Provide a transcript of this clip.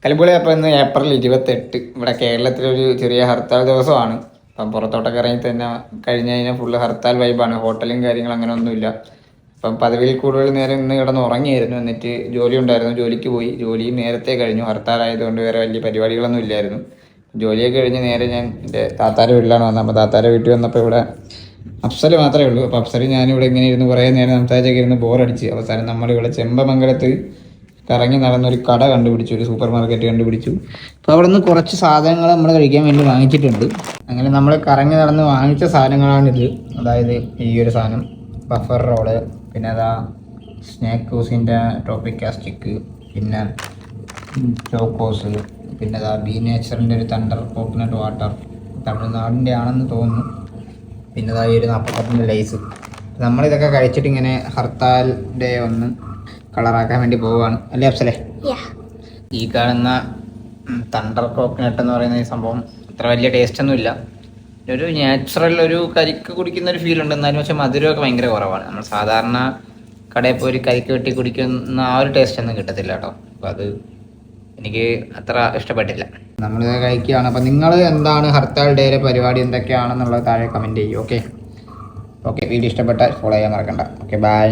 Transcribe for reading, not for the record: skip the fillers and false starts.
കലിമ്പുളി അപ്പോൾ ഇന്ന് ഏപ്രിൽ 28 ഇവിടെ കേരളത്തിലൊരു ചെറിയ ഹർത്താൽ ദിവസമാണ്. അപ്പം പുറത്തോട്ടൊക്കെ ഇറങ്ങി തന്നെ കഴിഞ്ഞ് കഴിഞ്ഞാൽ ഫുള്ള് ഹർത്താൽ വൈബാണ്. ഹോട്ടലും കാര്യങ്ങളും അങ്ങനെ ഒന്നുമില്ല. അപ്പം പതിവിൽ കൂടുതൽ നേരം ഇന്ന് കിടന്ന് ഉറങ്ങിയായിരുന്നു. എന്നിട്ട് ജോലി ഉണ്ടായിരുന്നു, ജോലിക്ക് പോയി. ജോലിയും നേരത്തെ കഴിഞ്ഞു. ഹർത്താലായതുകൊണ്ട് വേറെ വലിയ പരിപാടികളൊന്നും ഇല്ലായിരുന്നു. ജോലിയൊക്കെ കഴിഞ്ഞ് നേരെ ഞാൻ എൻ്റെ താത്താരെ വീട്ടിലാണ് വന്നത്. അപ്പോൾ താത്താരെ വീട്ടിൽ വന്നപ്പോൾ ഇവിടെ അഫ്സൽ മാത്രമേ ഉള്ളൂ. അപ്പോൾ അഫ്സൽ ഞാനിവിടെ ഇങ്ങനെ ഇരുന്ന് കുറേ നേരം സംസാരിച്ചൊക്കെ ഇരുന്ന് ബോറടിച്ച് അവസാനം നമ്മളിവിടെ ചെമ്പമംഗലത്ത് കറങ്ങി നടന്നൊരു കട കണ്ടുപിടിച്ചു, ഒരു സൂപ്പർ മാർക്കറ്റ് കണ്ടുപിടിച്ചു. അപ്പോൾ അവിടെ നിന്ന് കുറച്ച് സാധനങ്ങൾ നമ്മൾ കഴിക്കാൻ വേണ്ടി വാങ്ങിച്ചിട്ടുണ്ട്. അങ്ങനെ നമ്മൾ കറങ്ങി നടന്ന് വാങ്ങിച്ച സാധനങ്ങളാണിത്. അതായത് ഈ ഒരു സാധനം ബഫർ റോള്, പിന്നെ അതാ സ്നാക്കൂസിൻ്റെ ടോപ്പിക്ക സ്റ്റിക്ക്, പിന്നെ ചോക്കോസ്, പിന്നെ അതാ ബി നേച്ചറിൻ്റെ ഒരു തണ്ടർ കോക്കനട്ട് വാട്ടർ, തമിഴ്നാടിൻ്റെ ആണെന്ന് തോന്നുന്നു. പിന്നെ അതാ ഈ ഒരു 40 ലൈസ്. നമ്മളിതൊക്കെ കഴിച്ചിട്ട് ഇങ്ങനെ ഹർത്താലിൻ്റെ ഒന്ന് കളറാക്കാൻ വേണ്ടി പോവുകയാണ് അല്ലേ അഫ്സലേ? ഈ കാണുന്ന തണ്ടർ കോക്കനട്ട് എന്ന് പറയുന്ന ഈ സംഭവം അത്ര വലിയ ടേസ്റ്റ് ഒന്നും ഇല്ല. ഒരു നാച്ചുറൽ ഒരു കരിക്ക് കുടിക്കുന്ന ഒരു ഫീൽ ഉണ്ട്. എന്നാലും പക്ഷെ മധുരമൊക്കെ ഭയങ്കര കുറവാണ്. നമ്മൾ സാധാരണ കടയിൽ പോയി ഒരു കരിക്ക് വെട്ടി കുടിക്കുന്ന ആ ഒരു ടേസ്റ്റ് ഒന്നും കിട്ടത്തില്ല കേട്ടോ. അപ്പോൾ അത് എനിക്ക് അത്ര ഇഷ്ടപ്പെട്ടില്ല. നമ്മളിത് കഴിക്കുകയാണ്. അപ്പം നിങ്ങൾ എന്താണ് ഹർത്താൽ ഡേയിലെ പരിപാടി എന്തൊക്കെയാണെന്നുള്ളത് താഴെ കമൻറ്റ് ചെയ്യും. ഓക്കെ, വീഡിയോ ഇഷ്ടപ്പെട്ടാൽ ഫോളോ ചെയ്യാൻ മറക്കണ്ട. Okay, by.